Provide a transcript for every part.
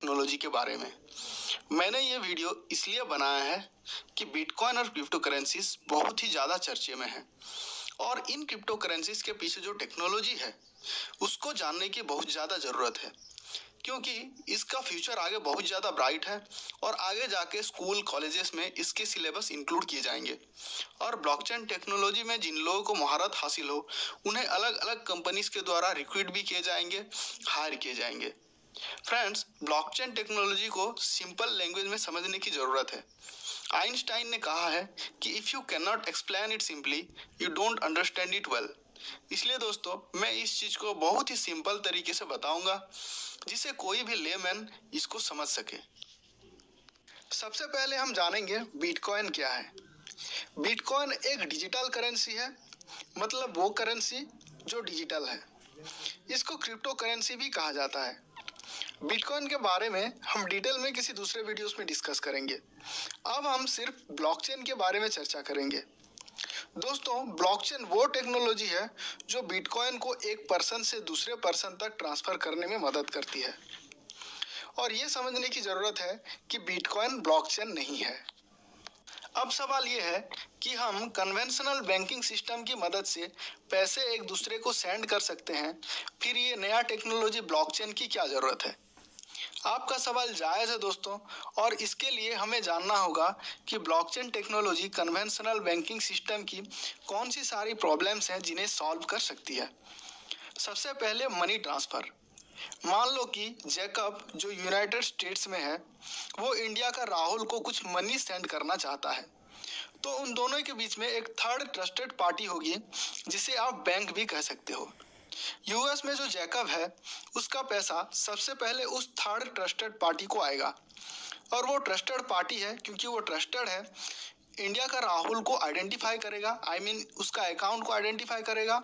Technology के बारे में। मैंने ये वीडियो इसलिए बनाया है कि बिटकॉइन और क्रिप्टो करेंसीज बहुत ही ज़्यादा चर्चे में है और इन क्रिप्टो करेंसीज के पीछे जो टेक्नोलॉजी है उसको जानने की बहुत ज़्यादा ज़रूरत है, क्योंकि इसका फ्यूचर आगे बहुत ज़्यादा ब्राइट है और आगे जाके स्कूल कॉलेजेस में इसके सिलेबस इंक्लूड किए जाएंगे। और ब्लॉकचेन टेक्नोलॉजी में जिन लोगों को महारत हासिल हो उन्हें अलग अलग कंपनीज के द्वारा रिक्रूट भी किए जाएंगे, हायर किए जाएंगे। फ्रेंड्स, ब्लॉकचेन टेक्नोलॉजी को सिंपल लैंग्वेज में समझने की ज़रूरत है। आइंस्टाइन ने कहा है कि if you can not explain it simply you don't understand it well. इसलिए दोस्तों, मैं इस चीज़ को बहुत ही सिंपल तरीके से बताऊंगा जिसे कोई भी लेमैन इसको समझ सके। सबसे पहले हम जानेंगे बिटकॉइन क्या है। बिटकॉइन एक डिजिटल करेंसी है, मतलब वो करेंसी जो डिजिटल है। इसको क्रिप्टो करेंसी भी कहा जाता है। बिटकॉइन के बारे में हम डिटेल में किसी दूसरे वीडियोस में डिस्कस करेंगे। अब हम सिर्फ ब्लॉकचेन के बारे में चर्चा करेंगे। दोस्तों, ब्लॉकचेन वो टेक्नोलॉजी है जो बिटकॉइन को एक पर्सन से दूसरे पर्सन तक ट्रांसफ़र करने में मदद करती है। और ये समझने की ज़रूरत है कि बिटकॉइन ब्लॉकचेन नहीं है। अब सवाल ये है कि हम कन्वेंशनल बैंकिंग सिस्टम की मदद से पैसे एक दूसरे को सेंड कर सकते हैं, फिर ये नया टेक्नोलॉजी ब्लॉकचेन की क्या ज़रूरत है? आपका सवाल जायज़ है दोस्तों, और इसके लिए हमें जानना होगा कि blockchain technology conventional banking system की कौन सी सारी प्रॉब्लम्स हैं जिन्हें सॉल्व कर सकती है। सबसे पहले मनी ट्रांसफ़र। मान लो कि जैकब जो यूनाइटेड स्टेट्स में है वो इंडिया का राहुल को कुछ मनी सेंड करना चाहता है, तो उन दोनों के बीच में एक थर्ड ट्रस्टेड पार्टी होगी जिसे आप बैंक भी कह सकते हो। यूएस में जो जैकब है उसका पैसा सबसे पहले उस थर्ड ट्रस्टेड पार्टी को आएगा, और वो ट्रस्टेड पार्टी है क्योंकि वो ट्रस्टेड है, इंडिया का राहुल को आइडेंटिफाई करेगा, उसका अकाउंट को आइडेंटिफाई करेगा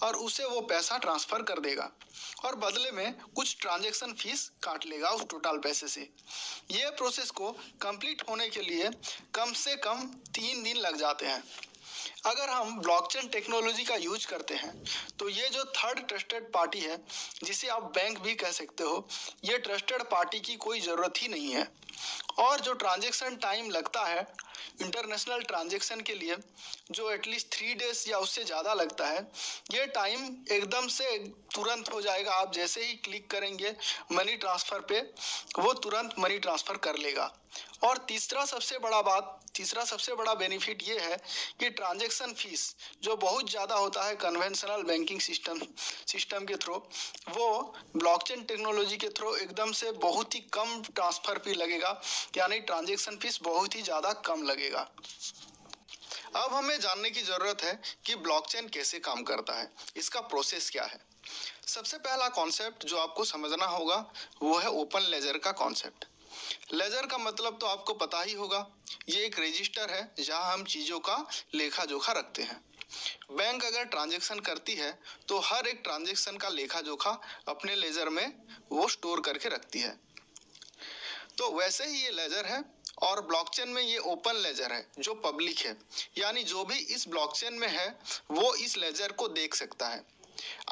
और उसे वो पैसा ट्रांसफ़र कर देगा और बदले में कुछ ट्रांजैक्शन फीस काट लेगा उस टोटल पैसे से। ये प्रोसेस को कंप्लीट होने के लिए कम से कम 3 दिन लग जाते हैं। अगर हम ब्लॉकचेन टेक्नोलॉजी का यूज करते हैं तो ये जो थर्ड ट्रस्टेड पार्टी है, जिसे आप बैंक भी कह सकते हो, ये ट्रस्टेड पार्टी की कोई ज़रूरत ही नहीं है। और जो ट्रांजैक्शन टाइम लगता है इंटरनेशनल ट्रांजैक्शन के लिए, जो एटलीस्ट 3 डेज या उससे ज़्यादा लगता है, ये टाइम एकदम से तुरंत हो जाएगा। आप जैसे ही क्लिक करेंगे मनी ट्रांसफ़र पे, वो तुरंत मनी ट्रांसफ़र कर लेगा। और तीसरा सबसे बड़ा बेनिफिट ये है कि ट्रांजैक्शन फीस जो बहुत ज़्यादा होता है कन्वेंशनल बैंकिंग सिस्टम के थ्रू, वो ब्लॉकचेन टेक्नोलॉजी के थ्रू एकदम से बहुत ही कम ट्रांसफ़र फी लगेगा, यानी ट्रांजैक्शन फीस बहुत ही ज़्यादा कम लगेगा। अब हमें जानने की ज़रूरत है कि ब्लॉकचेन कैसे काम करता है, इसका प्रोसेस क्या है। सबसे पहला कॉन्सेप्ट जो आपको समझना होगा वो है ओपन लेजर का कॉन्सेप्ट। लेजर का मतलब तो आपको पता ही होगा, ये एक रजिस्टर है जहां हम चीज़ों का लेखा जोखा रखते हैं। बैंक अगर ट्रांजैक्शन करती है तो हर एक ट्रांजैक्शन का लेखा जोखा अपने लेजर में वो स्टोर करके रखती है। तो वैसे ही ये लेजर है, और ब्लॉकचेन में ये ओपन लेजर है जो पब्लिक है, यानी जो भी इस ब्लॉकचेन में है वो इस लेजर को देख सकता है।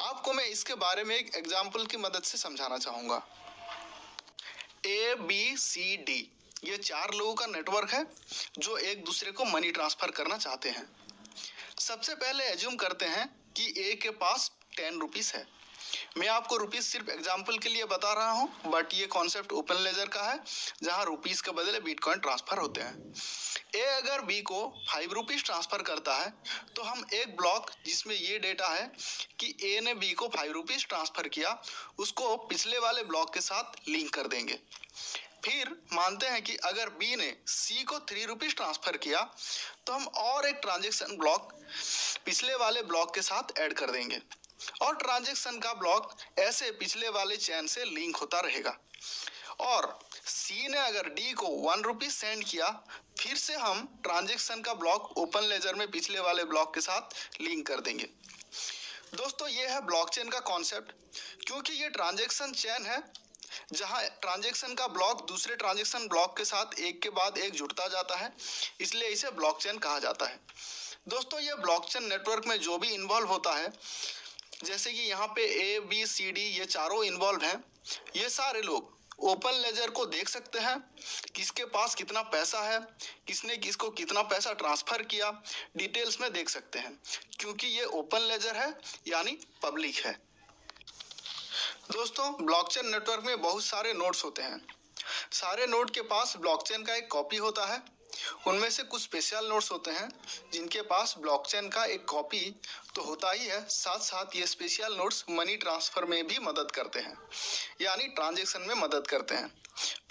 आपको मैं इसके बारे में एक एग्जाम्पल की मदद से समझाना चाहूँगा। ABCD ये 4 लोगों का नेटवर्क है जो एक दूसरे को मनी ट्रांसफ़र करना चाहते हैं। सबसे पहले एज्यूम करते हैं कि A के पास 10 रुपीज़ है। मैं आपको रुपीज़ सिर्फ एग्जाम्पल के लिए बता रहा हूँ, बट ये कॉन्सेप्ट ओपन लेजर का है जहाँ रुपीज़ के बदले बिटकॉइन ट्रांसफ़र होते हैं। A अगर B को 5 रुपीज़ ट्रांसफ़र करता है तो हम एक ब्लॉक जिसमें ये डेटा है कि A ने B को 5 रुपीज़ ट्रांसफ़र किया, उसको पिछले वाले ब्लॉक के साथ लिंक कर देंगे। फिर मानते हैं कि अगर B ने C को 3 रुपीज़ ट्रांसफ़र किया तो हम और एक ट्रांजैक्शन ब्लॉक पिछले वाले ब्लॉक के साथ ऐड कर देंगे, और ट्रांजैक्शन का ब्लॉक ऐसे पिछले वाले चैन से लिंक होता रहेगा। और C ने अगर D को 1 रुपीज़ सेंड किया, फिर से हम ट्रांजैक्शन का ब्लॉक ओपन लेजर में पिछले वाले ब्लॉक के साथ लिंक कर देंगे। दोस्तों, ये है ब्लॉकचेन का कॉन्सेप्ट। क्योंकि ये ट्रांजैक्शन चेन है जहां ट्रांजैक्शन का ब्लॉक दूसरे ट्रांजैक्शन ब्लॉक के साथ एक के बाद एक जुड़ता जाता है, इसलिए इसे ब्लॉकचेन कहा जाता है। दोस्तों, ये ब्लॉकचेन नेटवर्क में जो भी इन्वॉल्व होता है, जैसे कि यहाँ पे ABCD ये चारों इन्वॉल्व हैं, ये सारे लोग ओपन लेजर को देख सकते हैं, किसके पास कितना पैसा है, किसने किसको कितना पैसा ट्रांसफर किया, डिटेल्स में देख सकते हैं, क्योंकि ये ओपन लेजर है यानी पब्लिक है। दोस्तों, ब्लॉकचेन नेटवर्क में बहुत सारे नोड्स होते हैं। सारे नोड के पास ब्लॉकचेन का एक कॉपी होता है। उनमें से कुछ स्पेशल नोड्स होते हैं जिनके पास ब्लॉकचेन का एक कॉपी तो होता ही है, साथ साथ ये स्पेशल नोड्स मनी ट्रांसफर में भी मदद करते हैं, यानी ट्रांजैक्शन में मदद करते हैं।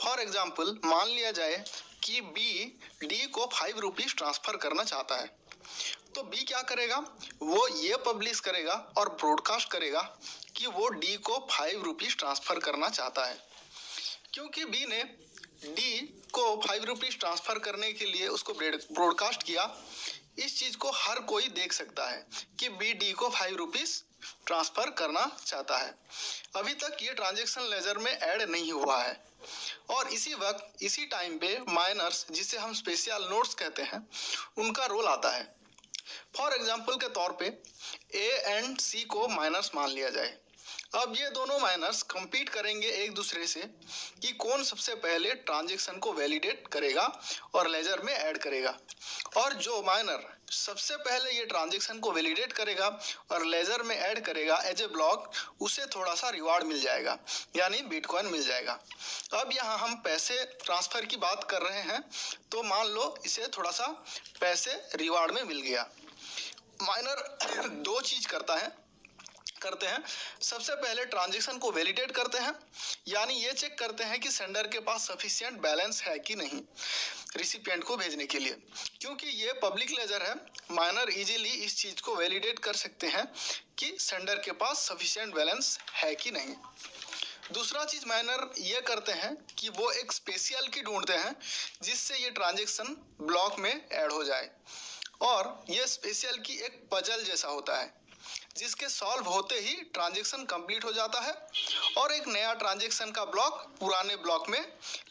फॉर एग्जांपल, मान लिया जाए कि बी डी को 5 रुपीज़ ट्रांसफ़र करना चाहता है, तो बी क्या करेगा, वो ये पब्लिश करेगा और ब्रॉडकास्ट करेगा कि वो डी को 5 रुपीज़ ट्रांसफ़र करना चाहता है। क्योंकि बी ने डी को 5 रुपीज़ ट्रांसफ़र करने के लिए उसको ब्रॉडकास्ट किया, इस चीज़ को हर कोई देख सकता है कि बी डी को 5 रुपीज़ ट्रांसफ़र करना चाहता है। अभी तक ये ट्रांजैक्शन लेजर में ऐड नहीं हुआ है, और इसी वक्त इसी टाइम पे माइनर्स, जिसे हम स्पेशल नोड्स कहते हैं, उनका रोल आता है। फॉर एग्जाम्पल के तौर पे ए एंड सी को माइनर्स मान लिया जाए। अब ये दोनों माइनर्स compete करेंगे एक दूसरे से कि कौन सबसे पहले ट्रांजैक्शन को वैलिडेट करेगा और लेजर में ऐड करेगा, और जो माइनर सबसे पहले ये ट्रांजैक्शन को वैलिडेट करेगा और लेजर में ऐड करेगा एज ए ब्लॉक, उसे थोड़ा सा रिवार्ड मिल जाएगा, यानी बिटकॉइन मिल जाएगा। अब यहाँ हम पैसे ट्रांसफ़र की बात कर रहे हैं, तो मान लो इसे थोड़ा सा पैसे रिवार्ड में मिल गया। माइनर दो चीज़ करते हैं। सबसे पहले ट्रांजैक्शन को वैलिडेट करते हैं, यानी ये चेक करते हैं कि सेंडर के पास सफिशिएंट बैलेंस है कि नहीं रिसिपिएंट को भेजने के लिए। क्योंकि ये पब्लिक लेजर है, माइनर इजीली इस चीज़ को वैलिडेट कर सकते हैं कि सेंडर के पास सफिशिएंट बैलेंस है कि नहीं। दूसरा चीज़ माइनर ये करते हैं कि वो एक स्पेशल की ढूंढते हैं जिससे ये ट्रांजैक्शन ब्लॉक में ऐड हो जाए, और ये स्पेशल की एक पजल जैसा होता है जिसके सॉल्व होते ही ट्रांजैक्शन कंप्लीट हो जाता है और एक नया ट्रांजैक्शन का ब्लॉक पुराने ब्लॉक में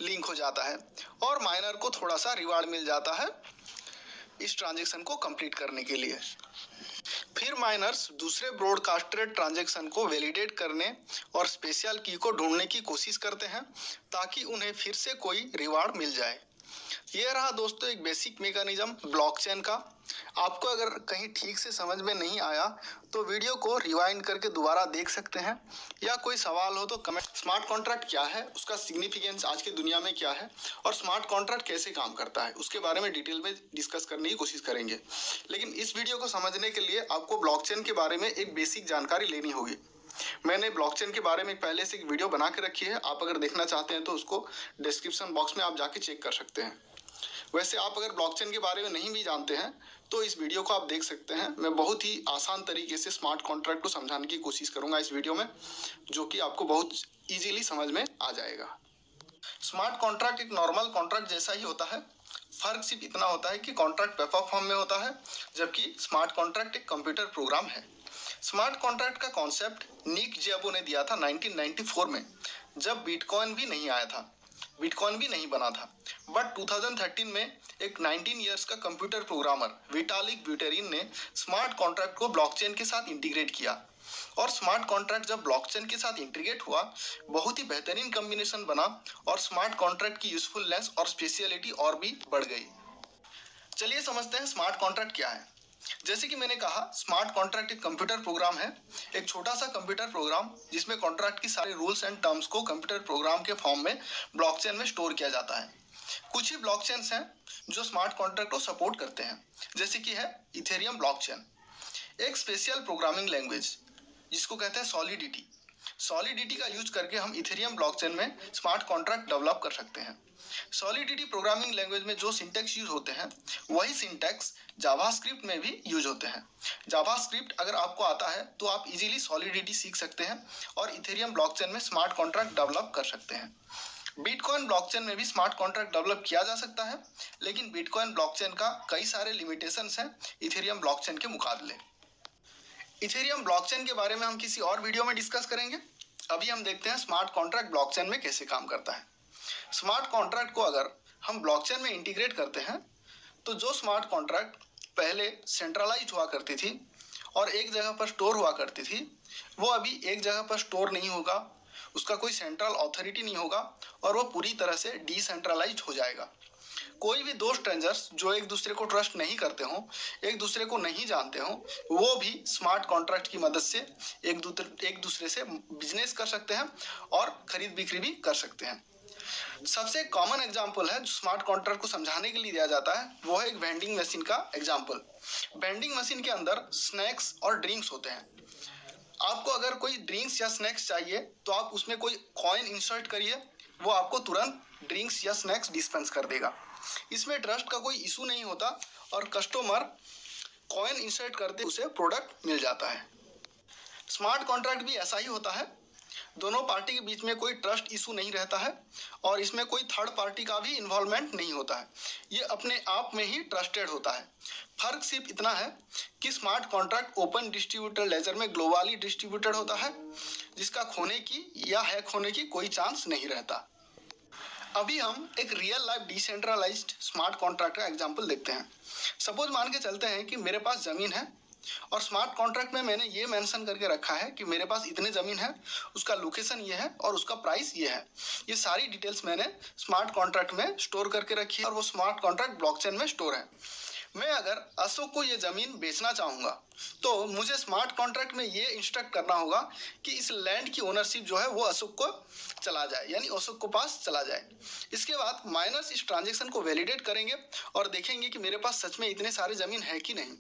लिंक हो जाता है, और माइनर को थोड़ा सा रिवार्ड मिल जाता है इस ट्रांजैक्शन को कंप्लीट करने के लिए। फिर माइनर्स दूसरे ब्रॉडकास्टेड ट्रांजैक्शन को वैलिडेट करने और स्पेशल की को ढूंढने की कोशिश करते हैं ताकि उन्हें फिर से कोई रिवार्ड मिल जाए। ये रहा दोस्तों एक बेसिक मैकेनिज्म ब्लॉकचेन का। आपको अगर कहीं ठीक से समझ में नहीं आया तो वीडियो को रिवाइंड करके दोबारा देख सकते हैं, या कोई सवाल हो तो कमेंट। स्मार्ट कॉन्ट्रैक्ट क्या है, उसका सिग्निफिकेंस आज की दुनिया में क्या है, और स्मार्ट कॉन्ट्रैक्ट कैसे काम करता है, उसके बारे में डिटेल में डिस्कस करने की कोशिश करेंगे। लेकिन इस वीडियो को समझने के लिए आपको ब्लॉकचेन के बारे में एक बेसिक जानकारी लेनी होगी। मैंने ब्लॉकचेन के बारे में पहले से एक वीडियो बना के रखी है, आप अगर देखना चाहते हैं तो उसको डिस्क्रिप्शन बॉक्स में आप जाके चेक कर सकते हैं। वैसे आप अगर ब्लॉकचेन के बारे में नहीं भी जानते हैं तो इस वीडियो को आप देख सकते हैं। मैं बहुत ही आसान तरीके से स्मार्ट कॉन्ट्रैक्ट को समझाने की कोशिश करूंगा इस वीडियो में, जो कि आपको बहुत इजीली समझ में आ जाएगा। स्मार्ट कॉन्ट्रैक्ट एक नॉर्मल कॉन्ट्रैक्ट जैसा ही होता है, फर्क सिर्फ इतना होता है कि कॉन्ट्रैक्ट पेपर फॉर्म में होता है, जबकि स्मार्ट कॉन्ट्रैक्ट एक कंप्यूटर प्रोग्राम है। स्मार्ट कॉन्ट्रैक्ट का कॉन्सेप्ट निक ज़ेबो ने दिया था 1994 में, जब बिटकॉइन भी नहीं आया था, बिटकॉइन भी नहीं बना था। बट 2013 में एक 19 इयर्स का कंप्यूटर प्रोग्रामर विटालिक ब्यूटेरिन ने स्मार्ट कॉन्ट्रैक्ट को ब्लॉकचेन के साथ इंटीग्रेट किया, और स्मार्ट कॉन्ट्रैक्ट जब ब्लॉकचेन के साथ इंटीग्रेट हुआ बहुत ही बेहतरीन कॉम्बिनेशन बना, और स्मार्ट कॉन्ट्रैक्ट की यूजफुलनेस और स्पेशलिटी और भी बढ़ गई। चलिए समझते हैं स्मार्ट कॉन्ट्रैक्ट क्या है। जैसे कि मैंने कहा, स्मार्ट कॉन्ट्रैक्ट एक कंप्यूटर प्रोग्राम है, एक छोटा सा कंप्यूटर प्रोग्राम जिसमें कॉन्ट्रैक्ट की सारे रूल्स एंड टर्म्स को कंप्यूटर प्रोग्राम के फॉर्म में ब्लॉकचेन में स्टोर किया जाता है। कुछ ही ब्लॉकचेन्स हैं जो स्मार्ट कॉन्ट्रैक्ट को सपोर्ट करते हैं, जैसे कि है इथेरियम ब्लॉकचेन, एक स्पेशल प्रोग्रामिंग लैंग्वेज जिसको कहते हैं सॉलिडिटी। सॉलिडिटी का यूज करके हम इथेरियम ब्लॉकचेन में स्मार्ट कॉन्ट्रैक्ट डेवलप कर सकते हैं। सॉलिडिटी प्रोग्रामिंग लैंग्वेज में जो सिंटैक्स यूज होते हैं वही सिंटैक्स जावास्क्रिप्ट में भी यूज होते हैं। जावास्क्रिप्ट अगर आपको आता है तो आप इजीली सॉलिडिटी सीख सकते हैं और इथेरियम ब्लॉकचेन में स्मार्ट कॉन्ट्रैक्ट डेवलप कर सकते हैं। बिटकॉइन ब्लॉकचेन में भी स्मार्ट कॉन्ट्रैक्ट डेवलप किया जा सकता है, लेकिन बिटकॉइन ब्लॉकचेन का कई सारे लिमिटेशंस हैं इथेरियम ब्लॉकचेन के मुकाबले। इथेरियम ब्लॉकचेन के बारे में हम किसी और वीडियो में डिस्कस करेंगे। अभी हम देखते हैं स्मार्ट कॉन्ट्रैक्ट ब्लॉकचेन में कैसे काम करता है। स्मार्ट कॉन्ट्रैक्ट को अगर हम ब्लॉकचेन में इंटीग्रेट करते हैं तो जो स्मार्ट कॉन्ट्रैक्ट पहले सेंट्रलाइज हुआ करती थी और एक जगह पर स्टोर हुआ करती थी, वो अभी एक जगह पर स्टोर नहीं होगा, उसका कोई सेंट्रल अथॉरिटी नहीं होगा और वो पूरी तरह से डिसेंट्रलाइज्ड हो जाएगा। कोई भी दो स्ट्रेंजर्स जो एक दूसरे को ट्रस्ट नहीं करते हों, एक दूसरे को नहीं जानते हों, वो भी स्मार्ट कॉन्ट्रैक्ट की मदद से एक दूसरे से बिजनेस कर सकते हैं और खरीद बिक्री भी कर सकते हैं। सबसे कॉमन एग्जाम्पल है जो स्मार्ट कॉन्ट्रैक्ट को समझाने के लिए दिया जाता है, वो है एक वेंडिंग मशीन का एग्जाम्पल। वेंडिंग मशीन के अंदर स्नैक्स और ड्रिंक्स होते हैं। आपको अगर कोई ड्रिंक्स या स्नैक्स चाहिए तो आप उसमें कोई कॉइन इंसर्ट करिए, वो आपको तुरंत ड्रिंक्स या स्नैक्स डिस्पेंस कर देगा। इसमें ट्रस्ट का कोई इशू नहीं होता और कस्टमर कॉइन इंसर्ट करते उसे प्रोडक्ट मिल जाता है। स्मार्ट कॉन्ट्रैक्ट भी ऐसा ही होता है, दोनों पार्टी के बीच में कोई ट्रस्ट इशू नहीं रहता है और इसमें कोई थर्ड पार्टी का भी इन्वॉल्वमेंट नहीं होता है, ये अपने आप में ही ट्रस्टेड होता है। फर्क सिर्फ इतना है कि smart contract open distributed laser में ग्लोबली डिस्ट्रीब्यूटेड होता है, जिसका खोने की या हैक होने की कोई चांस नहीं रहता। अभी हम एक real life decentralised smart contract का एग्जांपल देखते हैं। सपोज मान के चलते हैं कि मेरे पास ज़मीन है और स्मार्ट कॉन्ट्रैक्ट में मैंने ये मेंशन करके रखा है कि मेरे पास इतने ज़मीन है, उसका लोकेशन ये है और उसका प्राइस ये है। ये सारी डिटेल्स मैंने स्मार्ट कॉन्ट्रैक्ट में स्टोर करके रखी है और वो स्मार्ट कॉन्ट्रैक्ट ब्लॉकचेन में स्टोर है। मैं अगर अशोक को ये ज़मीन बेचना चाहूँगा तो मुझे स्मार्ट कॉन्ट्रैक्ट में ये इंस्ट्रक्ट करना होगा कि इस लैंड की ओनरशिप जो है वो अशोक को चला जाए, यानी अशोक को पास चला जाए। इसके बाद माइनर्स इस ट्रांजेक्शन को वैलिडेट करेंगे और देखेंगे कि मेरे पास सच में इतने सारे ज़मीन है कि नहीं।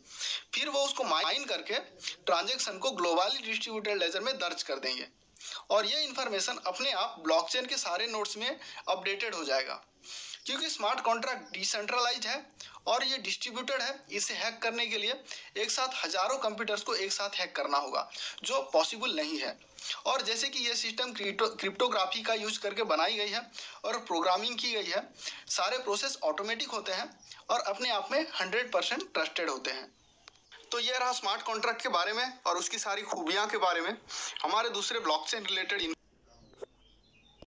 फिर वो उसको माइन करके ट्रांजेक्शन को ग्लोबली डिस्ट्रीब्यूटेड लेजर में दर्ज कर देंगे और ये इन्फॉर्मेशन अपने आप ब्लॉकचेन के सारे नोड्स में अपडेटेड हो जाएगा। क्योंकि स्मार्ट कॉन्ट्रैक्ट डिसेंट्रलाइज्ड है और ये डिस्ट्रीब्यूटेड है, इसे हैक करने के लिए एक साथ हजारों कंप्यूटर्स को एक साथ हैक करना होगा, जो पॉसिबल नहीं है। और जैसे कि ये सिस्टम क्रिप्टोग्राफी का यूज करके बनाई गई है और प्रोग्रामिंग की गई है, सारे प्रोसेस ऑटोमेटिक होते हैं और अपने आप में 100% ट्रस्टेड होते हैं। तो ये रहा स्मार्ट कॉन्ट्रैक्ट के बारे में और उसकी सारी खूबियाँ के बारे में। हमारे दूसरे ब्लॉकचेन रिलेटेड